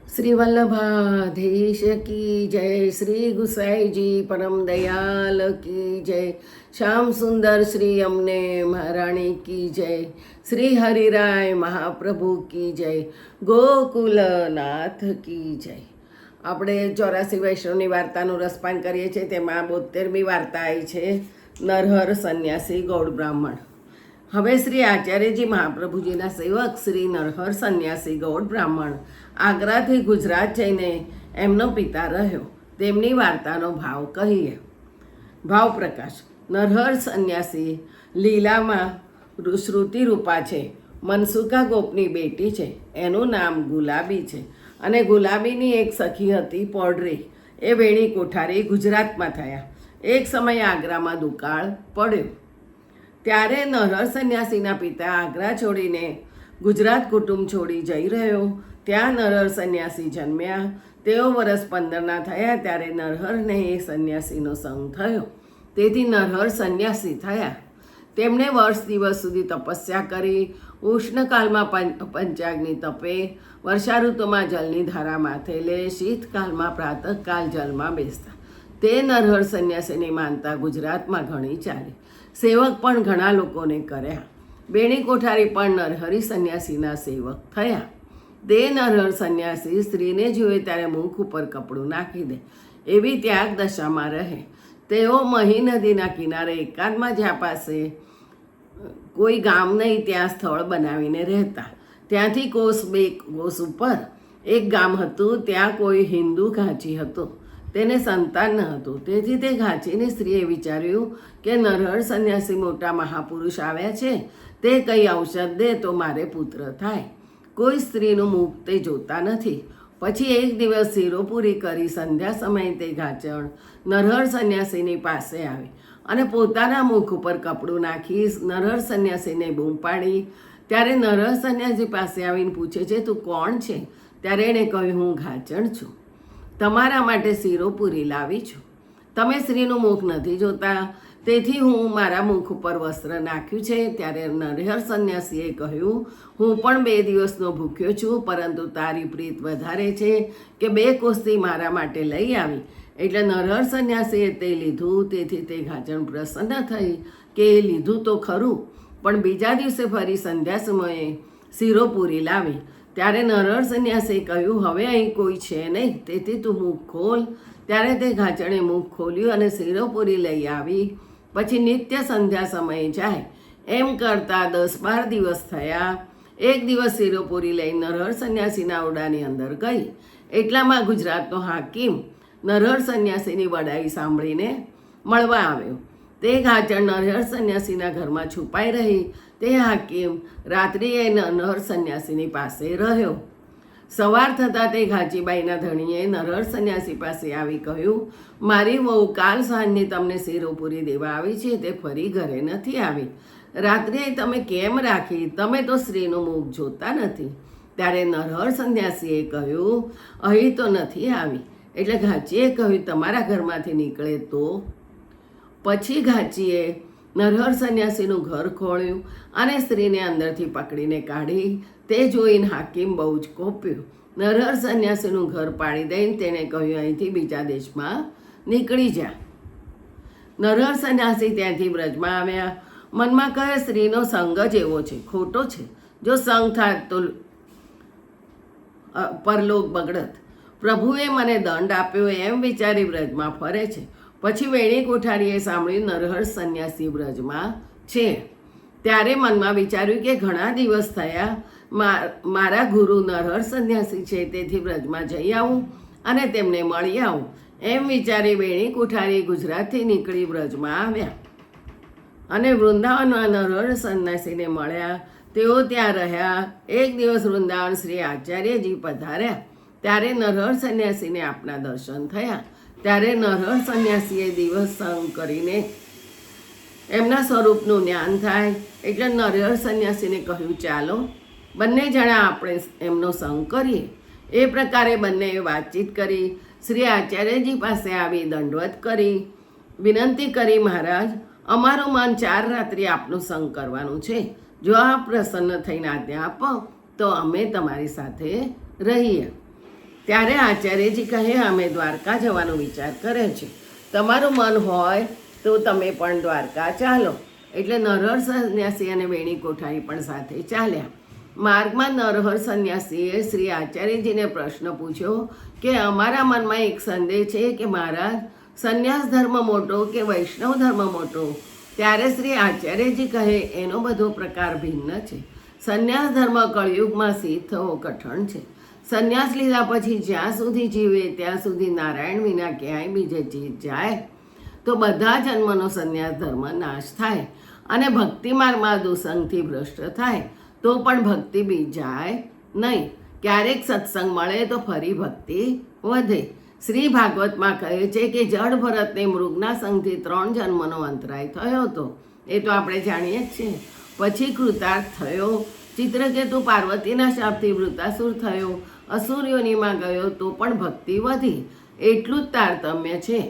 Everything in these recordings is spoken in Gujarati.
શ્રી વલ્લભાધીશ કી જય, શ્રી ગુસાઈજી પરમ દયાલ કી જય, શ્યામ સુંદર શ્રી અમને મહારાણી કી જય, શ્રી હરિરાય મહાપ્રભુ કી જય, ગોકુલનાથ કી જય. આપણે 84 વૈષ્ણવની વાર્તાનું રસપાન કરીએ છીએ. તેમાં 72મી વાર્તા આવી છે, નરહર સંન્યાસી ગૌડ બ્રાહ્મણ. હવે શ્રી આચાર્યજી મહાપ્રભુજીના સેવક શ્રી નરહર સંન્યાસી ગૌડ બ્રાહ્મણ આગ્રાથી ગુજરાત જઈને એમનો પિતા રહ્યો. તેમની વાર્તાનો ભાવ કહીએ. ભાવ પ્રકાશ. નરહર સંન્યાસી લીલામાં શ્રુતિરૂપા છે. મનસુખા ગોપની બેટી છે. એનું નામ ગુલાબી છે અને ગુલાબીની એક સખી હતી પોડરી. એ વેણી કોઠારી ગુજરાતમાં થયા. એક સમયે આગ્રામાં દુકાળ પડ્યો. ત્યારે નરહર સંન્યાસીના પિતા આગ્રા છોડીને ગુજરાત કુટુંબ છોડી જઈ રહ્યો. ત્યાં નરહર સંન્યાસી જન્મ્યા. તેઓ વર્ષ 15ના થયા ત્યારે નરહરને એ સંન્યાસીનો સંગ થયો. તેથી નરહર સંન્યાસી થયા. તેમણે વર્ષ દિવસ સુધી તપસ્યા કરી. ઉષ્ણકાળમાં પંચાગ્નિ તપે, વર્ષા ઋતુમાં જલની ધારા માથે લે, શીતકાળમાં પ્રાતઃકાલ જલમાં બેસતા. તે નરહર સંન્યાસીની માનતા ગુજરાતમાં ઘણી ચાલી. સેવક પણ ઘણા લોકોને કર્યા. બેણી કોઠારી પણ નરહરી સંન્યાસીના સેવક થયા. તે નરહર સંન્યાસી સ્ત્રીને જુએ ત્યારે મુખ ઉપર કપડું નાખી દે એવી ત્યાગ દશામાં રહે. તેઓ મહી નદીના કિનારે એકાંતમાં જ્યાં પાસે કોઈ ગામ નહીં ત્યાં સ્થળ બનાવીને રહેતા. ત્યાંથી બે કોસ ઉપર એક ગામ હતું. ત્યાં કોઈ હિન્દુ ઘાંચી હતો. તેને સંતાન ન હતું. તેથી તે ઘાંચીની સ્ત્રીએ વિચાર્યું કે નરહર સંન્યાસી મોટા મહાપુરુષ આવ્યા છે, તે કંઈ ઔષધ દે તો મારે પુત્ર થાય. કોઈ સ્ત્રીનું મુખ તે જોતા નથી. પછી એક દિવસ શીરો પૂરી કરી સંધ્યા સમયે તે ઘાંચણ નરહર સંન્યાસીની પાસે આવી અને પોતાના મુખ ઉપર કપડું નાખી નરહર સંન્યાસીને બૂમ પાડી. ત્યારે નરહર સંન્યાસી પાસે આવીને પૂછે છે, તું કોણ છે? ત્યારે એણે કહ્યું, હું ઘાંચણ છું. તમારા માટે શીરો પૂરી લાવી છું. તમે સ્ત્રીનું મુખ નથી જોતા, તેથી હું મારા મુખ ઉપર વસ્ત્ર નાખ્યું છે. ત્યારે નરહર સંન્યાસીએ કહ્યું, હું પણ 2 દિવસનો ભૂખ્યો છું, પરંતુ તારી પ્રીત વધારે છે કે 2 કોસથી મારા માટે લઈ આવી. એટલે નરહર સંન્યાસીએ તે લીધું. તેથી તે ઘાંચણ પ્રસન્ન થઈ કે એ લીધું તો ખરું, પણ બીજા દિવસે ફરી સંધ્યા સમયે શીરો પૂરી લાવી. ત્યારે નરહર સંન્યાસીએ કહ્યું, હવે અહીં કોઈ છે નહીં, તેથી તું મુખ ખોલ. ત્યારે તે ઘાંચણે મુખ ખોલ્યું અને શીરો પૂરી લઈ આવી. પછી નિત્ય સંધ્યા સમયે જાય. એમ કરતાં 10-12 દિવસ થયા. એક દિવસ શીરો પૂરી લઈ નરહર સંન્યાસીના ઓરડાની અંદર ગઈ. એટલામાં ગુજરાતનો હાકીમ નરહર સંન્યાસીની વડાઈ સાંભળીને મળવા આવ્યો. તે ઘાંચણ નરહર સંન્યાસીના ઘરમાં છુપાઈ રહી. તે હાકીમ રાત્રિએ નરહર સંન્યાસીની પાસે રહ્યો. સવાર થતાં તે ઘાંચીબાઈના ધણીએ નરહર સંન્યાસી પાસે આવી કહ્યું, મારી વહુ કાલ સાંજની તમને શીરો પૂરી દેવા આવી છે, તે ફરી ઘરે નથી આવી. રાત્રે તમે કેમ રાખી? તમે તો સ્ત્રીનું મુખ જોતા નથી. ત્યારે નરહર સંન્યાસીએ કહ્યું, અહીં તો નથી આવી. એટલે ઘાંચીએ કહ્યું, તમારા ઘરમાંથી નીકળે તો? પછી ઘાંચીએ નરહર સંન્યાસીનું ઘર ખોલ્યું અને સ્ત્રીને અંદરથી પકડીને કાઢી. તે જોઈને હાકીમ બહુ જ કોપ્યો. નરહર સંન્યાસીનું ઘર પાડી દઈને તેણે કહ્યું, અહીંથી બીજા દેશમાં નીકળી જા. નરહર સંન્યાસી ત્યાંથી બ્રજમાં આવ્યા. મનમાં કહે, સ્ત્રીનો સંગ જ એવો છે, ખોટો છે. જો સંગ થાત તો પરલોક બગડત. પ્રભુએ મને દંડ આપ્યો એમ વિચારી બ્રજમાં ફરે છે. પછી વેણી કોઠારીએ સાંભળ્યું નરહર સંન્યાસી બ્રજમાં છે. ત્યારે મનમાં વિચાર્યું કે ઘણા દિવસ થયા, મારા ગુરુ નરહર સંન્યાસી છે, તેથી બ્રજમાં જઈ આવું અને તેમને મળી આવું. એમ વિચારી વેણી કોઠારી ગુજરાતથી નીકળી બ્રજમાં આવ્યા અને વૃંદાવનમાં નરહર સંન્યાસીને મળ્યા. તેઓ ત્યાં રહ્યા. એક દિવસ વૃંદાવન શ્રી આચાર્યજી પધાર્યા. ત્યારે નરહર સંન્યાસીને આપના દર્શન થયા. ત્યારે નરહર સંન્યાસીએ દિવસ સંગ કરીને એમના સ્વરૂપનું જ્ઞાન થાય. એટલે નરહર સંન્યાસીને કહ્યું, ચાલો બંને જણા આપણે એમનો સંગ કરીએ. એ પ્રકારે બંનેએ વાતચીત કરી. શ્રી આચાર્યજી પાસે આવી દંડવત કરી, વિનંતી કરી, મહારાજ, અમારું મન 4 રાત્રિ આપનો સંગ કરવાનું છે. જો આપ પ્રસન્ન થઈને આજ્ઞા આપો તો અમે તમારી સાથે રહીએ. ત્યારે આચાર્યજી કહે અમે દ્વારકા જવાનો વિચાર કરે છે, તમારું મન હોય તો તમે પણ દ્વારકા ચાલો. એટલે નરહર સંન્યાસી અને વેણી કોઠારી પણ સાથે ચાલ્યા. માર્ગમાં નરહર સંન્યાસીએ શ્રી આચાર્યજીને પ્રશ્ન પૂછ્યો કે અમારા મનમાં એક સંદેહ છે કે મહારાજ, સંન્યાસ ધર્મ મોટો કે વૈષ્ણવ ધર્મ મોટો? ત્યારે શ્રી આચાર્યજી કહે એનો બધો પ્રકાર ભિન્ન છે. સંન્યાસ ધર્મ કળિયુગમાં સિદ્ધ થવો કઠણ છે. સંન્યાસ લીધા પછી જ્યાં સુધી જીવે ત્યાં સુધી નારાયણ વિના ક્યાંય બીજે ચીજ જાય તો બધા જન્મનો સંન્યાસ ધર્મ નાશ થાય અને ભક્તિ માર્ગમાં દુસંગથી ભ્રષ્ટ થાય તો પણ ભક્તિ બી જાય નહીં. ક્યારેક સત્સંગ મળે તો ફરી ભક્તિ વધે. શ્રી ભાગવતમાં કહે છે કે જડ ભરતને મૃગના સંગથી 3 જન્મનો અંતરાય થયો હતો. એ તો આપણે જાણીએ જ છીએ. પછી કૃતાર્થ થયો. ચિત્રકેતુ પાર્વતીના શાપથી વૃતાસુર થયો. અસુર્યોનીમાં ગયો તો પણ ભક્તિ વધી. એટલું જ તારતમ્ય છે.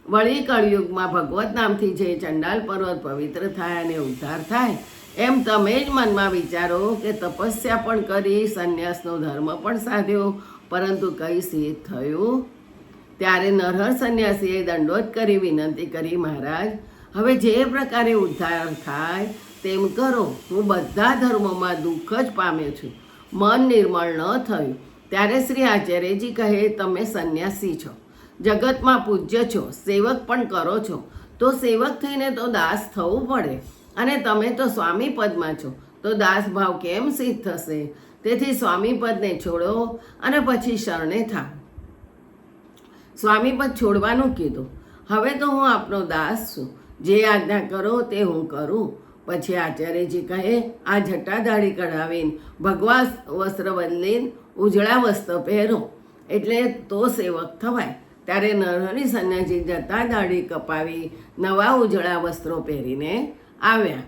વળી કળિયુગમાં ભગવત નામથી જે ચંડાલ પર્વત પવિત્ર થાય અને ઉદ્ધાર થાય, એમ તમે જ મનમાં વિચારો કે તપસ્યા પણ કરી, સંન્યાસનો ધર્મ પણ સાધ્યો, પરંતુ કઈ સિદ્ધ થયું? ત્યારે નરહર સંન્યાસીએ દંડોત કરી વિનંતી કરી, મહારાજ, હવે જે પ્રકારે ઉદ્ધાર થાય તેમ કરો. હું બધા ધર્મોમાં દુઃખ જ પામ્યો છું, મન નિર્મળ ન થયું. ત્યારે શ્રી આચાર્યજી કહે તમે સંન્યાસી છો, જગતમાં પૂજ્ય છો, સેવક પણ કરો છો, તો સેવક થઈને તો દાસ થવું પડે, અને તમે તો સ્વામી પદમાં છો તો દાસ ભાવ કેમ સિદ્ધ થશે? તેથી સ્વામી પદને છોડો અને પછી શરણે થાવ. સ્વામી પદ છોડવાનું કીધું. હવે તો હું આપનો દાસ છું, જે આજ્ઞા કરો તે હું કરું. પછી આચાર્યજી કહે આ જટાદાઢી કઢાવીને ભગવા વસ્ત્ર બદલીને ઉજળા વસ્ત્ર પહેરો એટલે તો સેવક થવાય. ત્યારે નરહરી સંન્યાસી જટા દાઢી કપાવી નવા ઉજળા વસ્ત્રો પહેરીને આવ્યા.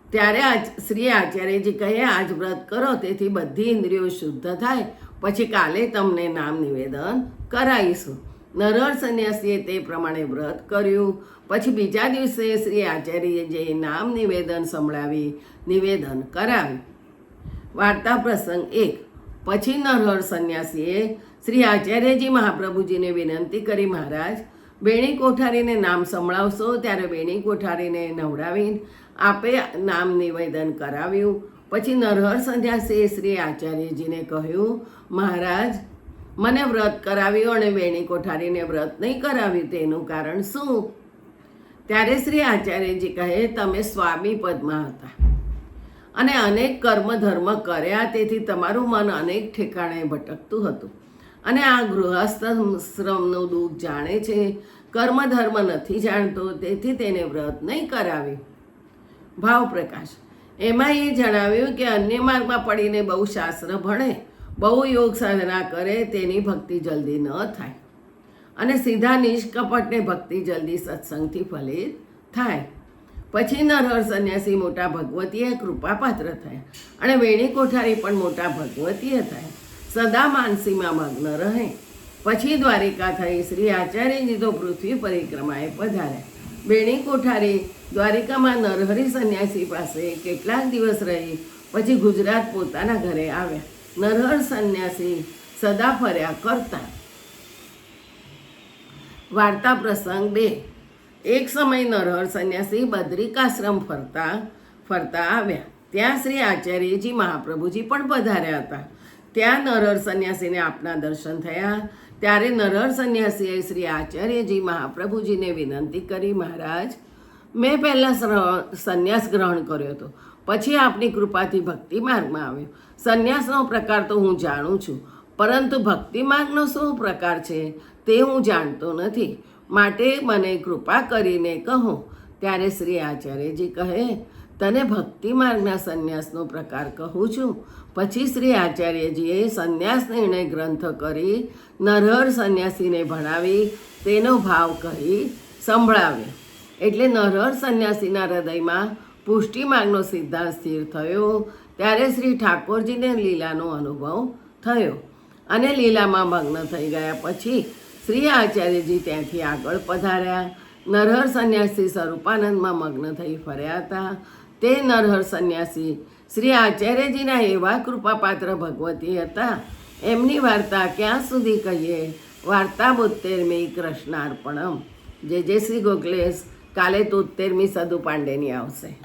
ત્યારે શ્રી આચાર્યજી કહે આજ વ્રત કરો, તેથી બધી ઇન્દ્રિયો શુદ્ધ થાય, પછી કાલે તમને નામ નિવેદન કરાવીશું. નરહર સંન્યાસીએ તે પ્રમાણે વ્રત કર્યું. પછી બીજા દિવસે શ્રી આચાર્યજીએ નામ નિવેદન સંભળાવી નિવેદન કરાવ્યું. વાર્તા પ્રસંગ 1. પછી નરહર સંન્યાસીએ શ્રી આચાર્યજી મહાપ્રભુજીને વિનંતી કરી, મહારાજ, વેણી કોઠારીને નામ સંભળાવશો? ત્યારે વેણી કોઠારીને નવડાવીને આપે નામ નિવેદન કરાવ્યું. પછી નરહર સંન્યાસીએ શ્રી આચાર્યજીને કહ્યું, મહારાજ, મને વ્રત કરાવ્યું અને વેણી કોઠારીને વ્રત નહીં કરાવ્યું, તેનું કારણ શું? ત્યારે શ્રી આચાર્યજી કહે તમે સ્વામી પદમાં હતા અને અનેક કર્મ ધર્મ કર્યા, તેથી તમારું મન અનેક ઠેકાણે ભટકતું હતું અને આ ગૃહસ્થ શ્રમનું દુઃખ જાણે છે, કર્મ ધર્મ નથી જાણતો, તેથી તેને વ્રત નહીં કરાવ્યું. ભાવ પ્રકાશ. એમાં એ જણાવ્યું કે અન્ય માર્ગમાં પડીને બહુ શાસ્ત્ર ભણે, બહુ યોગ સાધના કરે, તેની ભક્તિ જલ્દી ન થાય અને સીધા નિષ્કપટને ભક્તિ જલ્દી સત્સંગથી ફલિત થાય. પછી નરહર સંન્યાસી મોટા ભગવતીએ કૃપાપાત્ર થયા અને વેણી કોઠારી પણ મોટા ભગવતીએ થયા. સદા માનસીમાં મગ્ન રહે. પછી દ્વારિકા થઈ. શ્રી આચાર્યજી તો પૃથ્વી પરિક્રમાએ પધાર્યા. વેણી કોઠારી દ્વારિકામાં નરહરી સંન્યાસી પાસે કેટલાક દિવસ રહી પછી ગુજરાત પોતાના ઘરે આવ્યા. નરહર સંન્યાસી સદા ફર્યા કરતા. વાર્તા પ્રસંગ 2. એક સમય નરહર સંન્યાસી બદ્રિકાશ્રમ ફરતા આવ્યા. ત્યાં શ્રી આચાર્યજી મહાપ્રભુજી પણ પધાર્યા હતા. ત્યાં નરહર સંન્યાસીને આપના દર્શન થયા. ત્યારે નરહર સંન્યાસીએ શ્રી આચાર્યજી મહાપ્રભુજીને વિનંતી કરી, મહારાજ, મેં પહેલાં સંન્યાસ ગ્રહણ કર્યો હતો, પછી આપની કૃપાથી ભક્તિ માર્ગમાં આવ્યો. સંન્યાસનો પ્રકાર તો હું જાણું છું, પરંતુ ભક્તિ માર્ગનો શું પ્રકાર છે તે હું જાણતો નથી, માટે મને કૃપા કરીને કહો. ત્યારે શ્રી આચાર્યજી કહે તને ભક્તિ માર્ગના સંન્યાસનો પ્રકાર કહું છું. પછી શ્રી આચાર્યજીએ સંન્યાસ નિર્ણય ગ્રંથ કરી નરહર સંન્યાસીને ભણાવી તેનો ભાવ કહી સંભળાવ્યો. એટલે નરહર સંન્યાસીના હૃદયમાં પુષ્ટિ માર્ગનો સિદ્ધાંત સ્થિર થયો. ત્યારે શ્રી ઠાકોરજીને લીલાનો અનુભવ થયો અને લીલામાં મગ્ન થઈ ગયા. પછી શ્રી આચાર્યજી ત્યાંથી આગળ પધાર્યા. નરહર સંન્યાસી સ્વરૂપાનંદમાં મગ્ન થઈ ફર્યા હતા. તે નરહર સંન્યાસી શ્રી આચાર્યજીના એવા કૃપાપાત્ર ભગવતી હતા એમની વાર્તા ક્યાં સુધી કહીએ? વાર્તા 72મી કૃષ્ણાર્પણમ. જે શ્રી ગોખલેસ. કાલે 73મી સદુ પાંડેની આવશે.